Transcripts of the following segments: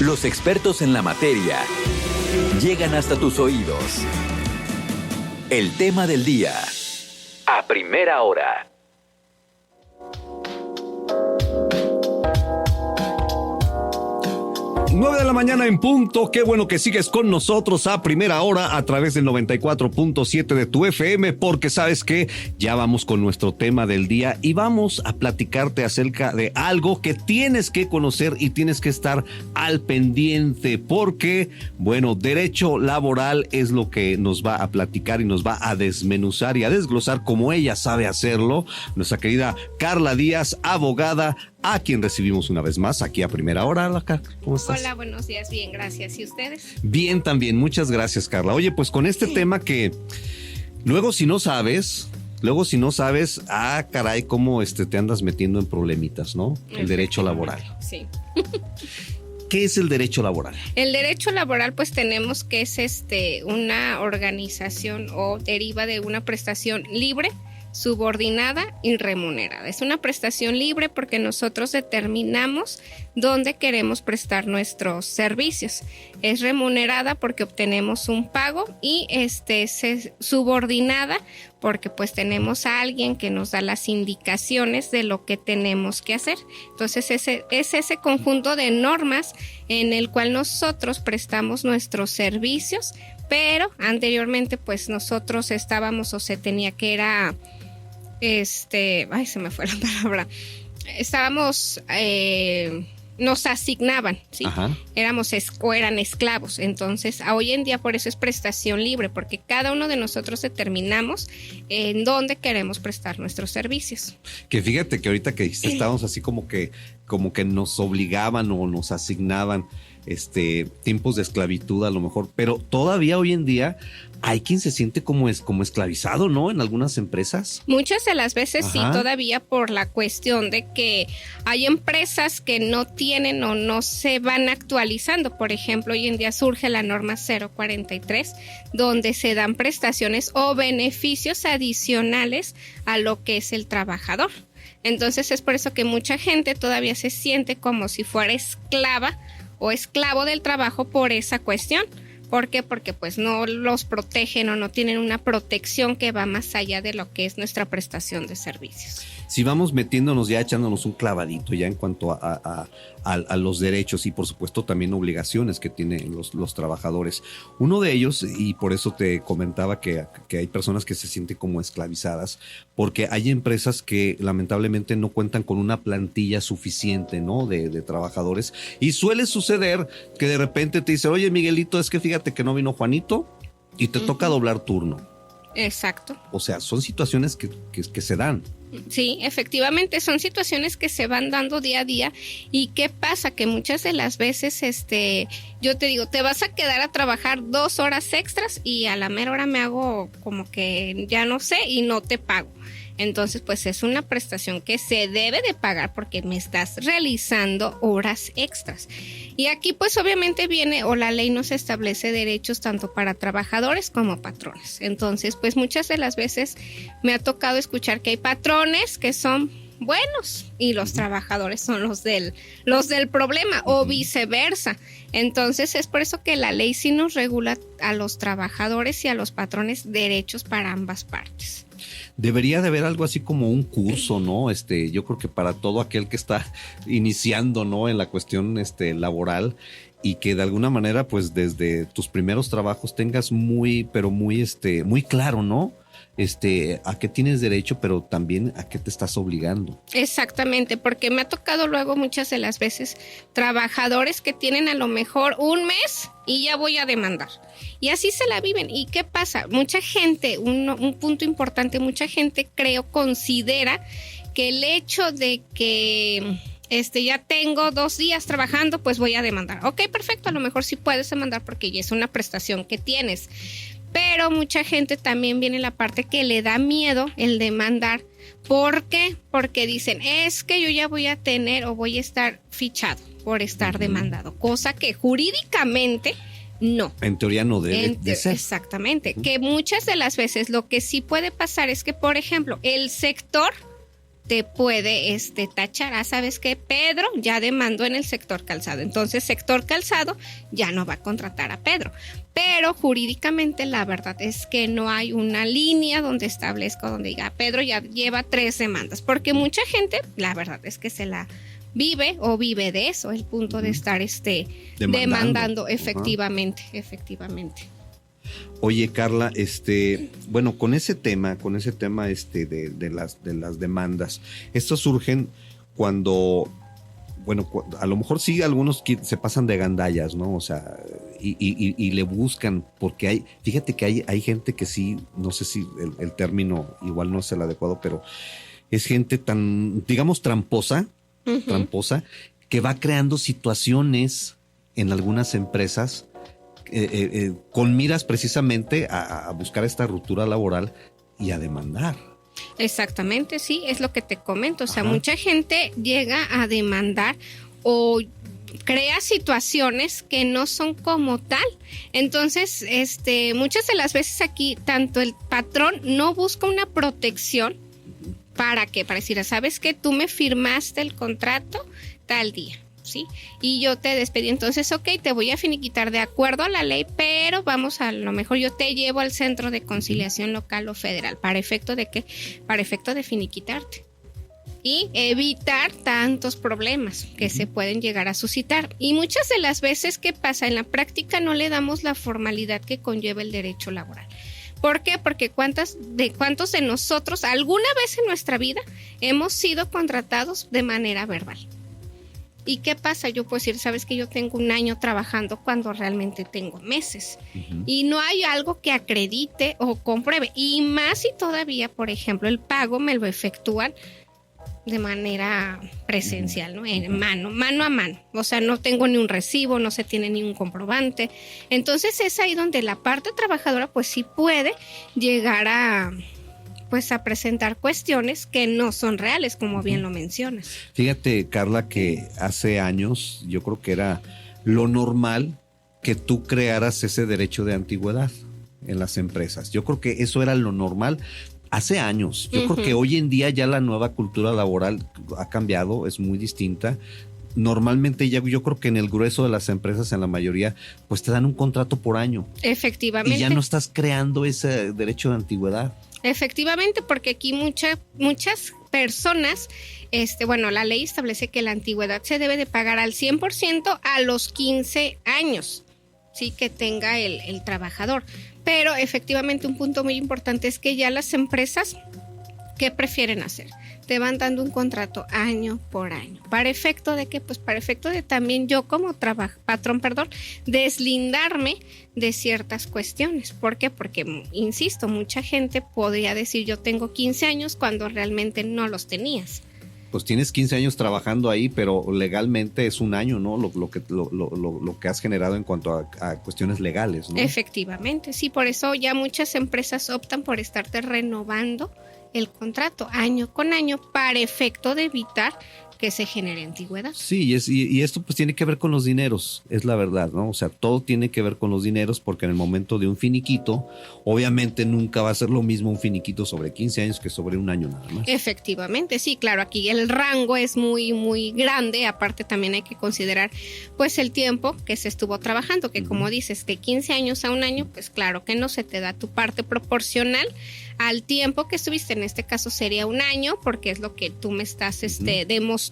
Los expertos en la materia llegan hasta tus oídos. El tema del día, a primera hora. 9 de la mañana en punto. Qué bueno que sigues con nosotros a primera hora a través del 94.7 de tu FM, porque sabes que ya vamos con nuestro tema del día y vamos a platicarte acerca de algo que tienes que conocer y tienes que estar al pendiente, porque, bueno, derecho laboral es lo que nos va a platicar y nos va a desmenuzar y a desglosar como ella sabe hacerlo, nuestra querida Carla Díaz, abogada, a quien recibimos una vez más aquí a primera hora. Hola, Carla, ¿cómo estás? Hola, buenos días, bien, gracias. ¿Y ustedes? Bien, también, muchas gracias, Carla. Oye, pues con este tema que luego si no sabes, caray, cómo te andas metiendo en problemitas, ¿no? El derecho laboral. Sí. ¿Qué es el derecho laboral? El derecho laboral, pues tenemos que es una organización o deriva de una prestación libre, subordinada y remunerada. Es una prestación libre porque nosotros determinamos dónde queremos prestar nuestros servicios. Es remunerada porque obtenemos un pago y es subordinada porque pues tenemos a alguien que nos da las indicaciones de lo que tenemos que hacer. Entonces es ese conjunto de normas en el cual nosotros prestamos nuestros servicios, pero anteriormente pues nosotros estábamos o se tenía que era se me fue la palabra. Estábamos, nos asignaban, ¿sí? Ajá. Eran esclavos. Entonces, hoy en día por eso es prestación libre, porque cada uno de nosotros determinamos en dónde queremos prestar nuestros servicios. Que fíjate que ahorita que estábamos así como que nos obligaban o nos asignaban tiempos de esclavitud a lo mejor, pero todavía hoy en día hay quien se siente como esclavizado, ¿no? En algunas empresas. Muchas de las veces sí, todavía por la cuestión de que hay empresas que no tienen o no se van actualizando. Por ejemplo, hoy en día surge la norma 043, donde se dan prestaciones o beneficios adicionales a lo que es el trabajador. Entonces es por eso que mucha gente todavía se siente como si fuera esclava o esclavo del trabajo por esa cuestión. ¿Por qué? Porque pues no los protegen o no tienen una protección que va más allá de lo que es nuestra prestación de servicios. Si vamos metiéndonos ya, echándonos un clavadito ya en cuanto a los derechos y por supuesto también obligaciones que tienen los trabajadores. Uno de ellos, y por eso te comentaba que hay personas que se sienten como esclavizadas, porque hay empresas que lamentablemente no cuentan con una plantilla suficiente, ¿no? de trabajadores, y suele suceder que de repente te dicen, oye Miguelito, es que fíjate que no vino Juanito y te toca doblar turno. Exacto. O sea, son situaciones que se dan. Sí, efectivamente, son situaciones que se van dando día a día. ¿Y qué pasa? Que muchas de las veces, yo te digo, te vas a quedar a trabajar 2 horas extras y a la mera hora me hago como que ya no sé y no te pago. Entonces, pues es una prestación que se debe de pagar porque me estás realizando horas extras. Y aquí, pues obviamente viene o la ley nos establece derechos tanto para trabajadores como patrones. Entonces, pues muchas de las veces me ha tocado escuchar que hay patrones que son buenos y los trabajadores son los del problema o viceversa. Entonces es por eso que la ley sí nos regula a los trabajadores y a los patrones derechos para ambas partes. Debería de haber algo así como un curso, ¿no? Yo creo que para todo aquel que está iniciando, ¿no? En la cuestión laboral, y que de alguna manera pues desde tus primeros trabajos tengas muy claro, ¿no? A qué tienes derecho, pero también a qué te estás obligando. Exactamente, porque me ha tocado luego muchas de las veces trabajadores que tienen a lo mejor un mes y ya voy a demandar. Y así se la viven. ¿Y qué pasa? Mucha gente, un punto importante, mucha gente considera que el hecho de que ya tengo 2 días trabajando, pues voy a demandar. Ok, perfecto, a lo mejor sí puedes demandar porque ya es una prestación que tienes. Pero mucha gente también viene la parte que le da miedo el demandar. ¿Por qué? Porque dicen, es que yo ya voy a tener o voy a estar fichado por estar demandado. Cosa que jurídicamente no. En teoría no debe de ser. Exactamente. Que muchas de las veces lo que sí puede pasar es que, por ejemplo, el sector te puede tachar. ¿Sabes qué? Pedro ya demandó en el sector calzado. Entonces, sector calzado ya no va a contratar a Pedro. Pero jurídicamente la verdad es que no hay una línea donde establezca, donde diga, Pedro ya lleva 3 demandas. Porque mucha gente, la verdad es que se la vive o vive de eso, el punto de estar demandando. Efectivamente. Oye, Carla, bueno, con ese tema de las demandas, estos surgen cuando, bueno, a lo mejor sí algunos se pasan de gandallas, ¿no? O sea, y le buscan, porque fíjate que hay gente que sí, no sé si el término igual no es el adecuado, pero es gente tan, digamos, tramposa, que va creando situaciones en algunas empresas con miras precisamente a buscar esta ruptura laboral y a demandar. Exactamente, sí, es lo que te comento. O sea, mucha gente llega a demandar o crea situaciones que no son como tal. Entonces, muchas de las veces aquí, tanto el patrón no busca una protección. ¿Para qué? Para decir, ¿sabes qué? Tú me firmaste el contrato tal día, ¿sí? Y yo te despedí, entonces, ok, te voy a finiquitar de acuerdo a la ley, pero vamos, a lo mejor yo te llevo al centro de conciliación local o federal. ¿Para efecto de qué? Para efecto de finiquitarte y evitar tantos problemas que se pueden llegar a suscitar. Y muchas de las veces, ¿qué pasa? En la práctica no le damos la formalidad que conlleva el derecho laboral. ¿Por qué? Porque ¿cuántos de nosotros alguna vez en nuestra vida hemos sido contratados de manera verbal? ¿Y qué pasa? Yo puedo decir, sabes que yo tengo 1 año trabajando cuando realmente tengo meses. Y no hay algo que acredite o compruebe. Y más si todavía, por ejemplo, el pago me lo efectúan de manera presencial, ¿no? En mano a mano. O sea, no tengo ni un recibo, no se tiene ni un comprobante. Entonces es ahí donde la parte trabajadora pues sí puede llegar a presentar cuestiones que no son reales, como bien lo mencionas. Fíjate, Carla, que hace años yo creo que era lo normal que tú crearas ese derecho de antigüedad en las empresas. Yo creo que eso era lo normal hace años. Yo creo que hoy en día ya la nueva cultura laboral ha cambiado, es muy distinta. Normalmente ya yo creo que en el grueso de las empresas, en la mayoría, pues te dan un contrato por año. Efectivamente. Y ya no estás creando ese derecho de antigüedad. Efectivamente, porque aquí muchas personas, la ley establece que la antigüedad se debe de pagar al 100% a los 15 años, sí, que tenga el trabajador. Pero efectivamente un punto muy importante es que ya las empresas, ¿qué prefieren hacer? Te van dando un contrato año por año. ¿Para efecto de qué? Pues para efecto de también yo como patrón, deslindarme de ciertas cuestiones. ¿Por qué? Porque, insisto, mucha gente podría decir yo tengo 15 años cuando realmente no los tenías. Pues tienes 15 años trabajando ahí, pero legalmente es 1 año, ¿no? Lo que has generado en cuanto a cuestiones legales, ¿no? Efectivamente, sí, por eso ya muchas empresas optan por estarte renovando el contrato año con año para efecto de evitar que se genere antigüedad. Sí, y esto pues tiene que ver con los dineros, es la verdad, ¿no? O sea, todo tiene que ver con los dineros, porque en el momento de un finiquito, obviamente nunca va a ser lo mismo un finiquito sobre 15 años que sobre 1 año nada más. Efectivamente, sí, claro, aquí el rango es muy, muy grande. Aparte también hay que considerar pues el tiempo que se estuvo trabajando, que como dices, de 15 años a 1 año, pues claro que no se te da tu parte proporcional al tiempo que estuviste. En este caso sería 1 año, porque es lo que tú me estás demostrando.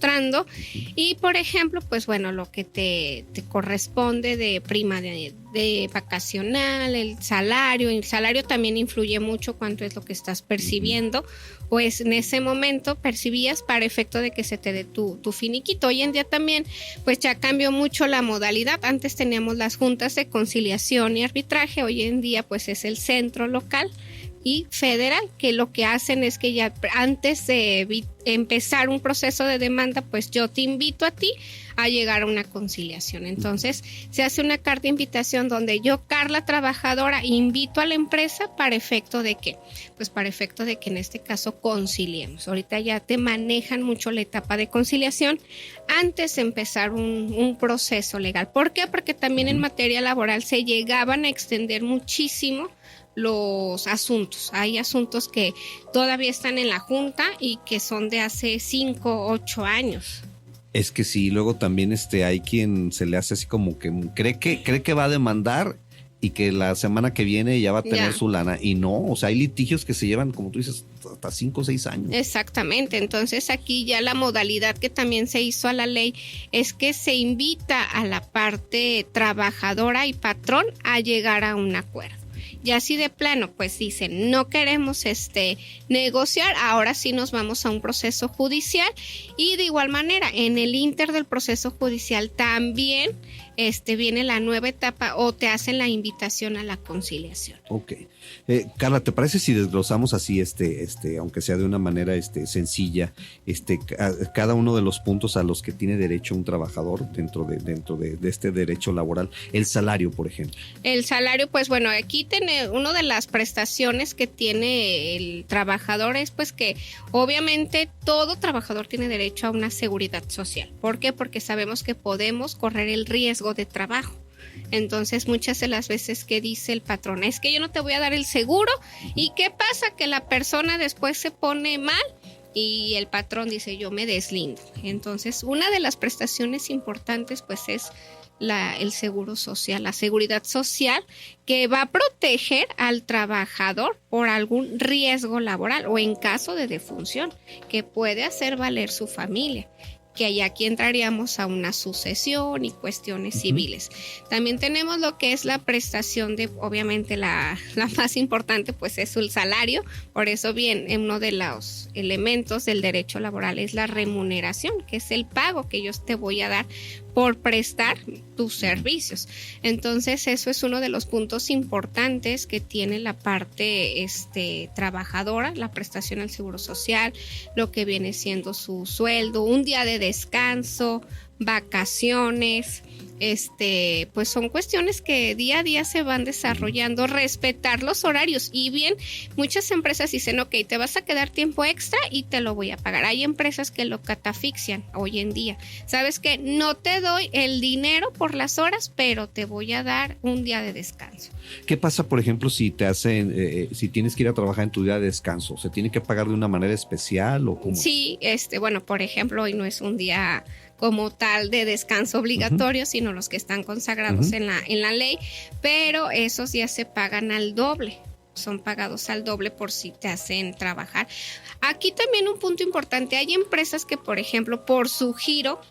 Y por ejemplo, pues bueno, lo que te corresponde de prima de vacacional, el salario también influye mucho cuánto es lo que estás percibiendo, pues en ese momento percibías para efecto de que se te dé tu finiquito. Hoy en día también pues ya cambió mucho la modalidad. Antes teníamos las juntas de conciliación y arbitraje, hoy en día pues es el centro local y federal, que lo que hacen es que ya antes de empezar un proceso de demanda, pues yo te invito a ti a llegar a una conciliación. Entonces se hace una carta de invitación donde yo, Carla trabajadora, invito a la empresa para efecto de ¿qué? Pues para efecto de que en este caso conciliemos. Ahorita ya te manejan mucho la etapa de conciliación antes de empezar un proceso legal. ¿Por qué? Porque también en materia laboral se llegaban a extender muchísimo los asuntos. Hay asuntos que todavía están en la junta y que son de hace 5, 8 años. Es que sí, luego también hay quien se le hace así como que cree que va a demandar y que la semana que viene ya va a tener su lana. Y no, o sea, hay litigios que se llevan, como tú dices, hasta 5 o 6 años. Exactamente. Entonces aquí ya la modalidad que también se hizo a la ley es que se invita a la parte trabajadora y patrón a llegar a un acuerdo. Y así de plano, pues dicen, no queremos negociar, ahora sí nos vamos a un proceso judicial. Y de igual manera, en el inter del proceso judicial también viene la nueva etapa o te hacen la invitación a la conciliación. Ok. Carla, ¿te parece si desglosamos así, aunque sea de una manera sencilla, cada uno de los puntos a los que tiene derecho un trabajador dentro de este derecho laboral? El salario, por ejemplo. El salario, pues bueno, aquí una de las prestaciones que tiene el trabajador es pues que obviamente todo trabajador tiene derecho a una seguridad social. ¿Por qué? Porque sabemos que podemos correr el riesgo de trabajo. Entonces muchas de las veces que dice el patrón es que yo no te voy a dar el seguro. ¿Y qué pasa? Que la persona después se pone mal y el patrón dice yo me deslindo. Entonces una de las prestaciones importantes pues es el seguro social, la seguridad social que va a proteger al trabajador por algún riesgo laboral o en caso de defunción que puede hacer valer su familia. Que aquí entraríamos a una sucesión y cuestiones civiles. También tenemos lo que es la prestación de, obviamente la más importante pues es el salario, por eso bien, uno de los elementos del derecho laboral es la remuneración, que es el pago que yo te voy a dar por prestar tus servicios. Entonces eso es uno de los puntos importantes que tiene la parte trabajadora, la prestación al seguro social, lo que viene siendo su sueldo, un día de descanso, vacaciones, pues son cuestiones que día a día se van desarrollando, respetar los horarios. Y bien, muchas empresas dicen, ok, te vas a quedar tiempo extra y te lo voy a pagar. Hay empresas que lo catafixian hoy en día. ¿Sabes qué? No te doy el dinero por las horas, pero te voy a dar un día de descanso. ¿Qué pasa, por ejemplo, si si tienes que ir a trabajar en tu día de descanso? ¿Se tiene que pagar de una manera especial o cómo? Sí, bueno, por ejemplo, hoy no es un día como tal de descanso obligatorio, sino los que están consagrados en la ley, pero esos días se pagan al doble, son pagados al doble por si te hacen trabajar. Aquí también un punto importante, hay empresas que, por ejemplo, por su giro,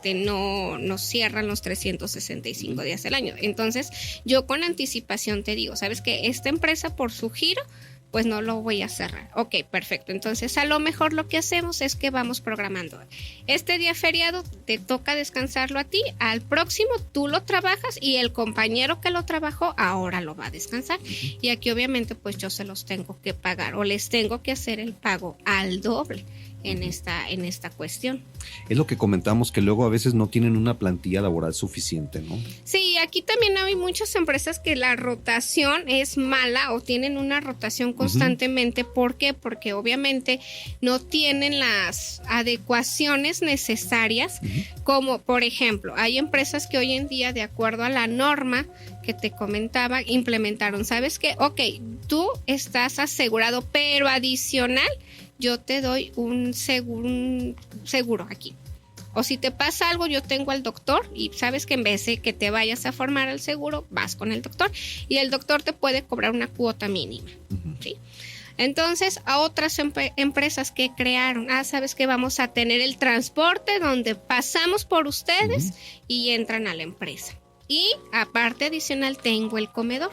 no cierran los 365 días del año. Entonces, yo con anticipación te digo, ¿sabes qué? Esta empresa por su giro pues no lo voy a cerrar. Ok, perfecto. Entonces, a lo mejor lo que hacemos es que vamos programando. Este día feriado te toca descansarlo a ti, al próximo tú lo trabajas y el compañero que lo trabajó ahora lo va a descansar. Y aquí obviamente pues yo se los tengo que pagar o les tengo que hacer el pago al doble en esta cuestión. Es lo que comentamos, que luego a veces no tienen una plantilla laboral suficiente, ¿no? Sí, aquí también hay muchas empresas que la rotación es mala o tienen una rotación constantemente. ¿Por qué? Porque obviamente no tienen las adecuaciones necesarias, como por ejemplo, hay empresas que hoy en día, de acuerdo a la norma que te comentaba, implementaron, ¿sabes qué? Ok, tú estás asegurado, pero adicional yo te doy un seguro aquí. O si te pasa algo, yo tengo al doctor y sabes que en vez de que te vayas a formar al seguro, vas con el doctor y el doctor te puede cobrar una cuota mínima. ¿Sí? Entonces, a otras empresas que crearon, sabes que vamos a tener el transporte donde pasamos por ustedes y entran a la empresa. Y aparte adicional tengo el comedor.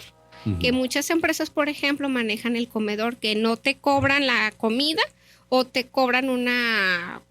Que muchas empresas, por ejemplo, manejan el comedor que no te cobran la comida o te cobran una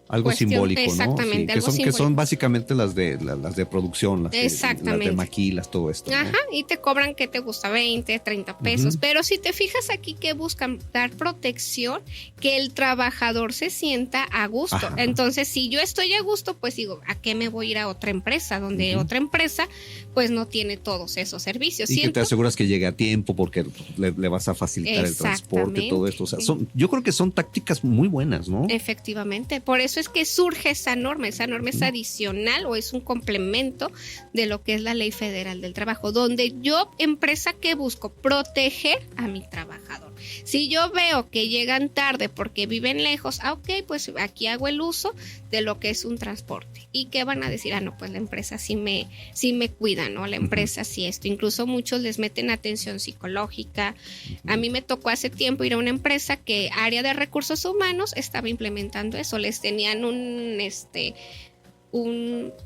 algo cuestión, simbólico, ¿no? Exactamente, sí, que son básicamente las de producción, las de maquilas, todo esto, ¿no? Ajá, y te cobran, ¿qué te gusta? 20, 30 pesos. Pero si te fijas aquí que buscan dar protección, que el trabajador se sienta a gusto. Ajá. Entonces, si yo estoy a gusto, pues digo, ¿a qué me voy a ir a otra empresa? Donde otra empresa, pues no tiene todos esos servicios. Y que te aseguras que llegue a tiempo porque le vas a facilitar el transporte, todo esto. O sea, yo creo que son tácticas muy buenas, ¿no? Efectivamente. Por eso eso es que surge esa norma es adicional o es un complemento de lo que es la Ley Federal del Trabajo, donde yo, empresa, ¿qué busco? Proteger a mi trabajador. Si yo veo que llegan tarde porque viven lejos, ok, pues aquí hago el uso de lo que es un transporte. ¿Y qué van a decir? No, pues la empresa sí me cuida, ¿no? La empresa sí esto. Incluso muchos les meten atención psicológica. A mí me tocó hace tiempo ir a una empresa que área de recursos humanos estaba implementando eso. Les tenían un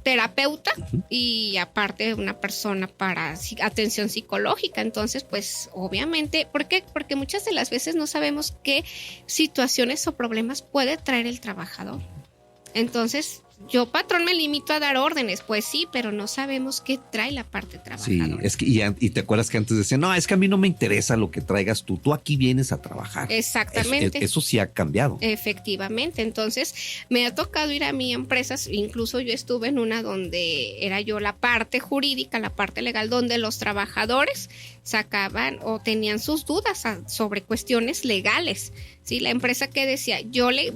terapeuta y aparte una persona para atención psicológica. Entonces, pues obviamente, ¿por qué? Porque muchas de las veces no sabemos qué situaciones o problemas puede traer el trabajador. Entonces, yo, patrón, me limito a dar órdenes, pues sí, pero no sabemos qué trae la parte trabajadora. Sí, es que y te acuerdas que antes decían, no, es que a mí no me interesa lo que traigas tú aquí vienes a trabajar. Exactamente. Eso sí ha cambiado. Efectivamente, entonces me ha tocado ir a mi empresas, incluso yo estuve en una donde era yo la parte jurídica, la parte legal, donde los trabajadores sacaban o tenían sus dudas sobre cuestiones legales. Sí, la empresa que decía,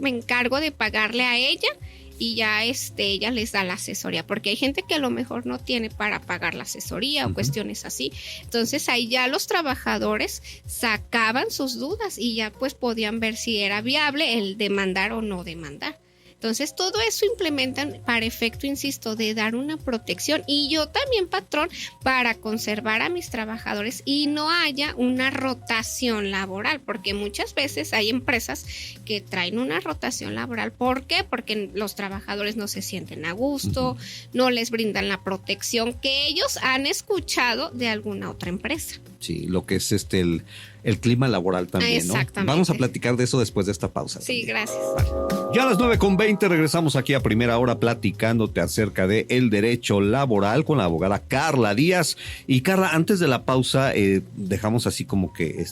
me encargo de pagarle a ella y ya ella les da la asesoría, porque hay gente que a lo mejor no tiene para pagar la asesoría o cuestiones así. Entonces ahí ya los trabajadores sacaban sus dudas y ya pues podían ver si era viable el demandar o no demandar. Entonces todo eso implementan para efecto, insisto, de dar una protección, y yo también, patrón, para conservar a mis trabajadores y no haya una rotación laboral, porque muchas veces hay empresas que traen una rotación laboral. ¿Por qué? Porque los trabajadores no se sienten a gusto, no les brindan la protección que ellos han escuchado de alguna otra empresa. Sí, lo que es el clima laboral también, ¿no? Exactamente. Vamos a platicar de eso después de esta pausa. Sí, también. gracias. Ya a las 9:20 regresamos aquí a Primera Hora platicándote acerca de el derecho laboral con la abogada Carla Díaz. Y Carla, antes de la pausa dejamos así como que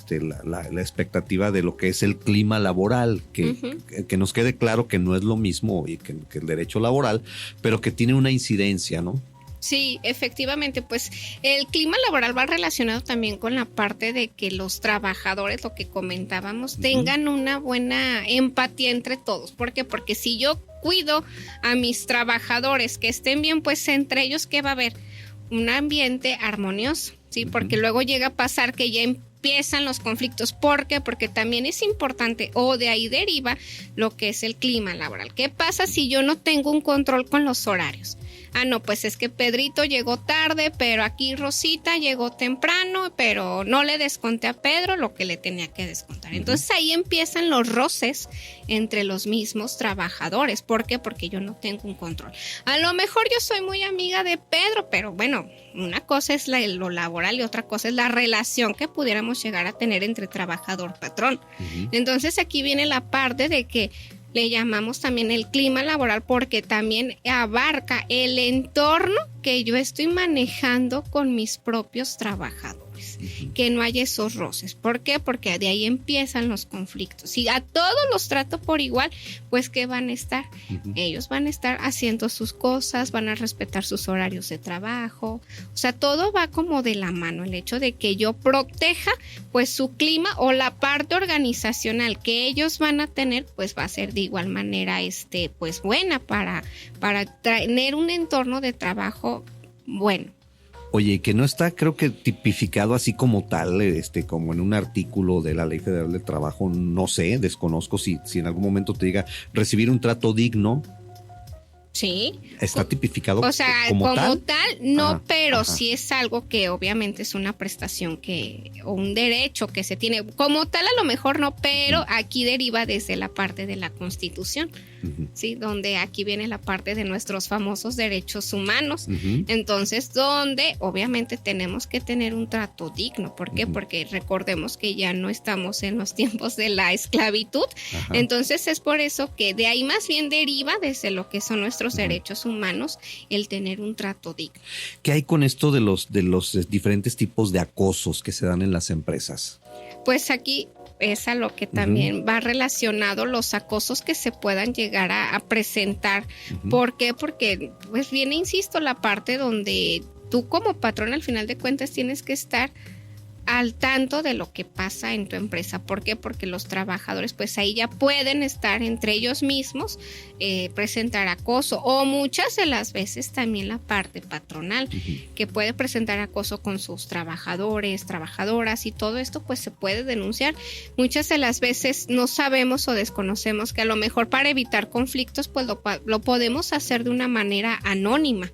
la expectativa de lo que es el clima laboral, que nos quede claro que no es lo mismo y que el derecho laboral, pero que tiene una incidencia, ¿no? Sí, efectivamente, pues el clima laboral va relacionado también con la parte de que los trabajadores, lo que comentábamos, tengan una buena empatía entre todos. ¿Por qué? Porque si yo cuido a mis trabajadores que estén bien, pues entre ellos, ¿qué va a haber? Un ambiente armonioso, ¿sí? Porque luego llega a pasar que ya empiezan los conflictos. ¿Por qué? Porque también es importante, o de ahí deriva lo que es el clima laboral. ¿Qué pasa si yo no tengo un control con los horarios? No, pues es que Pedrito llegó tarde, pero aquí Rosita llegó temprano, pero no le desconté a Pedro lo que le tenía que descontar. Entonces ahí empiezan los roces entre los mismos trabajadores. ¿Por qué? Porque yo no tengo un control. A lo mejor yo soy muy amiga de Pedro, pero bueno, una cosa es lo laboral y otra cosa es la relación que pudiéramos llegar a tener entre trabajador-patrón. Entonces aquí viene la parte de que le llamamos también el clima laboral, porque también abarca el entorno que yo estoy manejando con mis propios trabajadores, que no haya esos roces. ¿Por qué? Porque de ahí empiezan los conflictos. Si a todos los trato por igual, pues ¿qué van a estar? Ellos van a estar haciendo sus cosas, van a respetar sus horarios de trabajo. O sea, todo va como de la mano. El hecho de que yo proteja pues su clima o la parte organizacional que ellos van a tener, pues va a ser de igual manera pues buena para tener un entorno de trabajo bueno. Oye, que no está, creo que tipificado así como tal, como en un artículo de la Ley Federal del Trabajo, no sé, desconozco si en algún momento te diga recibir un trato digno. Sí. ¿Está tipificado o sea, como tal? No, ajá, pero ajá. sí es algo que obviamente es una prestación o un derecho que se tiene. Como tal, a lo mejor no, pero aquí deriva desde la parte de la Constitución, ¿sí? Donde aquí viene la parte de nuestros famosos derechos humanos. Entonces, donde obviamente tenemos que tener un trato digno. ¿Por qué? Porque recordemos que ya no estamos en los tiempos de la esclavitud. Ajá. Entonces, es por eso que de ahí más bien deriva desde lo que son nuestros derechos humanos, el tener un trato digno. ¿Qué hay con esto de los diferentes tipos de acosos que se dan en las empresas? Pues aquí es a lo que también va relacionado los acosos que se puedan llegar a presentar. ¿Por qué? Porque pues viene, insisto, la parte donde tú como patrón al final de cuentas tienes que estar al tanto de lo que pasa en tu empresa. ¿Por qué? Porque los trabajadores pues ahí ya pueden estar entre ellos mismos, presentar acoso, o muchas de las veces también la parte patronal, que puede presentar acoso con sus trabajadores, trabajadoras, y todo esto pues se puede denunciar. Muchas de las veces no sabemos o desconocemos que a lo mejor para evitar conflictos pues lo podemos hacer de una manera anónima.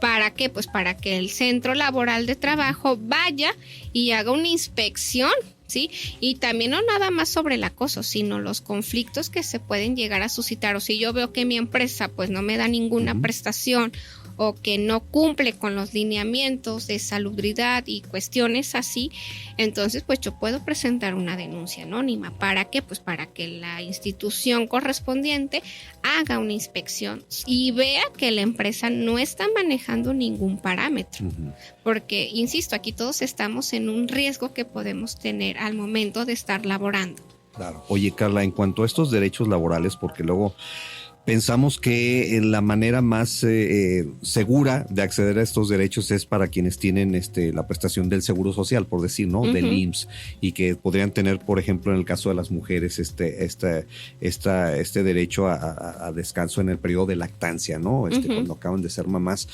¿Para qué? Pues para que el centro laboral de trabajo vaya y haga una inspección, ¿sí? Y también no nada más sobre el acoso, sino los conflictos que se pueden llegar a suscitar. O si yo veo que mi empresa pues no me da ninguna prestación, o que no cumple con los lineamientos de salubridad y cuestiones así, entonces pues yo puedo presentar una denuncia anónima. ¿Para qué? Pues para que la institución correspondiente haga una inspección y vea que la empresa no está manejando ningún parámetro. Porque, insisto, aquí todos estamos en un riesgo que podemos tener al momento de estar laborando. Claro. Oye, Carla, en cuanto a estos derechos laborales, porque luego pensamos que la manera más segura de acceder a estos derechos es para quienes tienen la prestación del Seguro Social, por decir, ¿no? Del IMSS, y que podrían tener, por ejemplo, en el caso de las mujeres, este derecho a descanso en el periodo de lactancia, ¿no? Cuando acaban de ser mamás.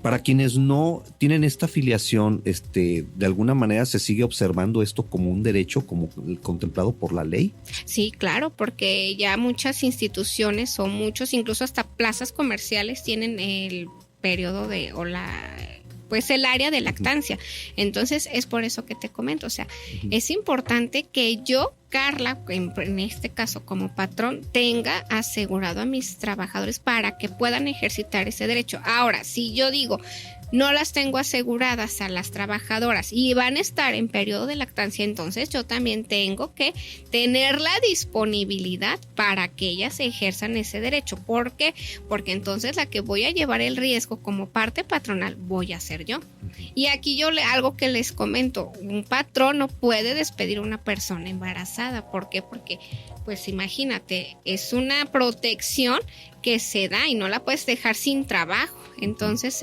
Para quienes no tienen esta afiliación, de alguna manera se sigue observando esto como un derecho, como contemplado por la ley. Sí, claro, porque ya muchas instituciones o muchos, incluso hasta plazas comerciales, tienen el periodo pues el área de lactancia. Entonces es por eso que te comento, o sea, es importante que yo, Carla, en este caso como patrón, tenga asegurado a mis trabajadores para que puedan ejercitar ese derecho. Ahora, si yo digo, no las tengo aseguradas a las trabajadoras y van a estar en periodo de lactancia, entonces yo también tengo que tener la disponibilidad para que ellas ejerzan ese derecho. ¿Por qué? Porque entonces la que voy a llevar el riesgo como parte patronal voy a ser yo. Y aquí algo que les comento, un patrón no puede despedir a una persona embarazada. ¿Por qué? Porque pues imagínate, es una protección que se da y no la puedes dejar sin trabajo. Entonces,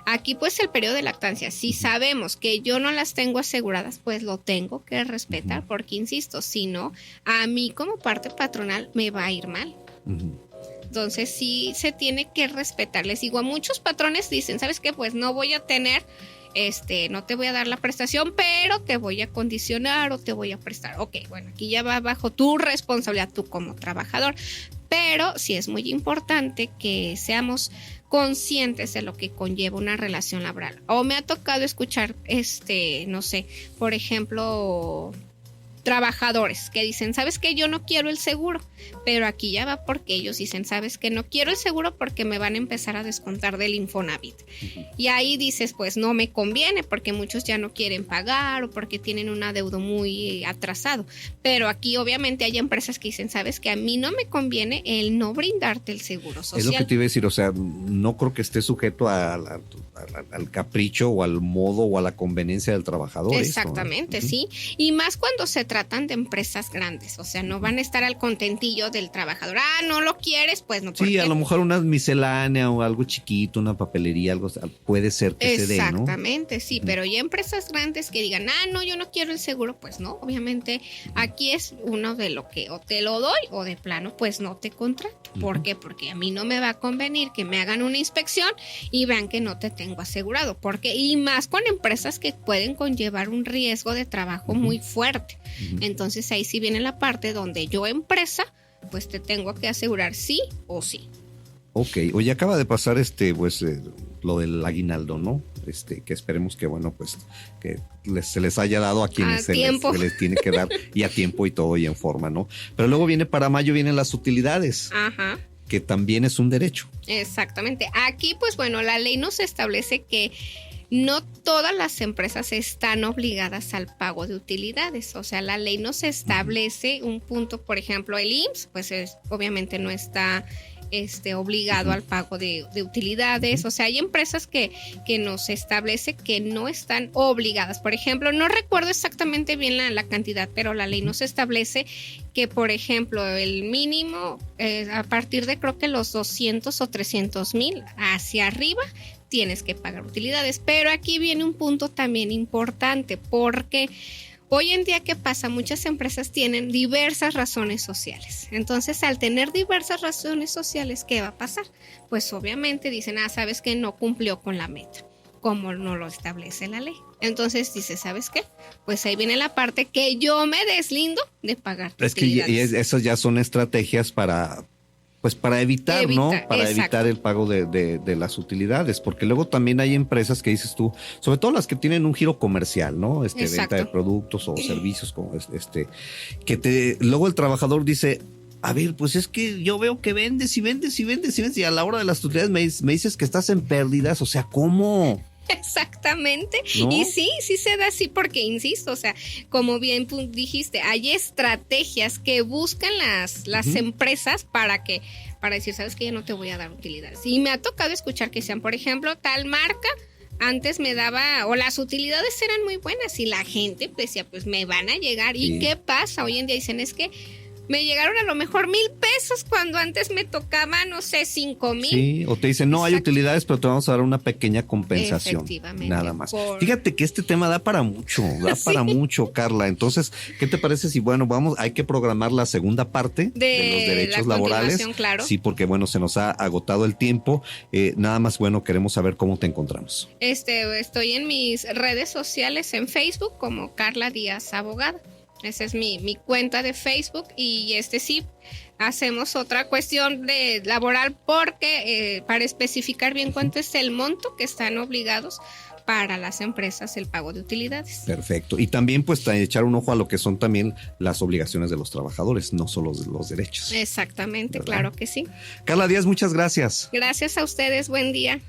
aquí pues el periodo de lactancia, si sabemos que yo no las tengo aseguradas, pues lo tengo que respetar, porque insisto, si no, a mí como parte patronal me va a ir mal. Entonces sí se tiene que respetar. Les digo, a muchos patrones dicen, ¿sabes qué? Pues no voy a tener, no te voy a dar la prestación, pero te voy a condicionar o te voy a prestar. Ok, bueno, aquí ya va bajo tu responsabilidad, tú como trabajador. Pero sí es muy importante que seamos conscientes de lo que conlleva una relación laboral. O me ha tocado escuchar, no sé, por ejemplo, trabajadores que dicen, ¿sabes qué? Yo no quiero el seguro, pero aquí ya va porque ellos dicen, ¿sabes qué? No quiero el seguro porque me van a empezar a descontar del Infonavit. Y ahí dices, pues no me conviene porque muchos ya no quieren pagar o porque tienen un adeudo muy atrasado. Pero aquí obviamente hay empresas que dicen, ¿sabes qué? A mí no me conviene el no brindarte el seguro social. Es lo que te iba a decir, o sea, no creo que esté sujeto al capricho o al modo o a la conveniencia del trabajador. Exactamente, esto, ¿no? Sí. Y más cuando se tratan de empresas grandes, o sea, no van a estar al contentillo del trabajador. Ah, ¿no lo quieres? Pues no. Sí, a lo mejor una miscelánea o algo chiquito, una papelería, algo puede ser que se dé, ¿no? Exactamente, sí, pero ya empresas grandes que digan, no, yo no quiero el seguro, pues no, obviamente aquí es uno de lo que o te lo doy o de plano pues no te contrato. ¿Por qué? Porque a mí no me va a convenir que me hagan una inspección y vean que no te tengo asegurado, porque y más con empresas que pueden conllevar un riesgo de trabajo muy fuerte. Entonces ahí sí viene la parte donde yo empresa pues te tengo que asegurar sí o sí. Ok, oye, acaba de pasar lo del aguinaldo, ¿no? Que esperemos que bueno, pues que se les haya dado a quienes se les tiene que dar y a tiempo y todo y en forma, ¿no? Pero luego para mayo vienen las utilidades. Ajá. Que también es un derecho. Exactamente. Aquí, pues bueno, la ley nos establece que no todas las empresas están obligadas al pago de utilidades. O sea, la ley nos establece un punto, por ejemplo, el IMSS, pues obviamente no está obligado al pago de utilidades. O sea, hay empresas que nos establece que no están obligadas. Por ejemplo, no recuerdo exactamente bien la cantidad, pero la ley nos establece que, por ejemplo, el mínimo a partir de creo que los 200 o 300 mil hacia arriba tienes que pagar utilidades. Pero aquí viene un punto también importante, porque hoy en día, ¿qué pasa? Muchas empresas tienen diversas razones sociales. Entonces, al tener diversas razones sociales, ¿qué va a pasar? Pues obviamente dicen, sabes que no cumplió con la meta, como no lo establece la ley. Entonces dice, ¿sabes qué? Pues ahí viene la parte que yo me deslindo de pagar. Es que esas ya son estrategias para evitar, ¿no? Para evitar el pago de las utilidades, porque luego también hay empresas que dices tú, sobre todo las que tienen un giro comercial, ¿no? Venta de productos o servicios, como luego el trabajador dice, a ver, pues es que yo veo que vendes y a la hora de las utilidades me dices que estás en pérdidas, o sea, ¿cómo? Exactamente, ¿No? Y sí se da así porque, insisto, o sea, como bien dijiste, hay estrategias que buscan las empresas para decir, sabes que ya no te voy a dar utilidades. Y me ha tocado escuchar que sean, por ejemplo, tal marca antes me daba, o las utilidades eran muy buenas y la gente decía, pues me van a llegar. Sí. ¿Y qué pasa? Hoy en día dicen, es que me llegaron a lo mejor 1,000 pesos cuando antes me tocaba, no sé, 5,000. Sí, o te dicen, no hay utilidades, pero te vamos a dar una pequeña compensación. Efectivamente. Nada más. Fíjate que este tema da para mucho, para mucho, Carla. Entonces, ¿qué te parece si, hay que programar la segunda parte de los derechos laborales? Claro. Sí, porque, se nos ha agotado el tiempo. Nada más, queremos saber cómo te encontramos. Estoy en mis redes sociales en Facebook como Carla Díaz Abogada. Esa es mi cuenta de Facebook y sí hacemos otra cuestión de laboral porque para especificar bien cuánto es el monto que están obligados para las empresas el pago de utilidades. Perfecto. Y también echar un ojo a lo que son también las obligaciones de los trabajadores, no solo los derechos. Exactamente, ¿verdad? Claro que sí. Carla Díaz, muchas gracias. Gracias a ustedes, buen día.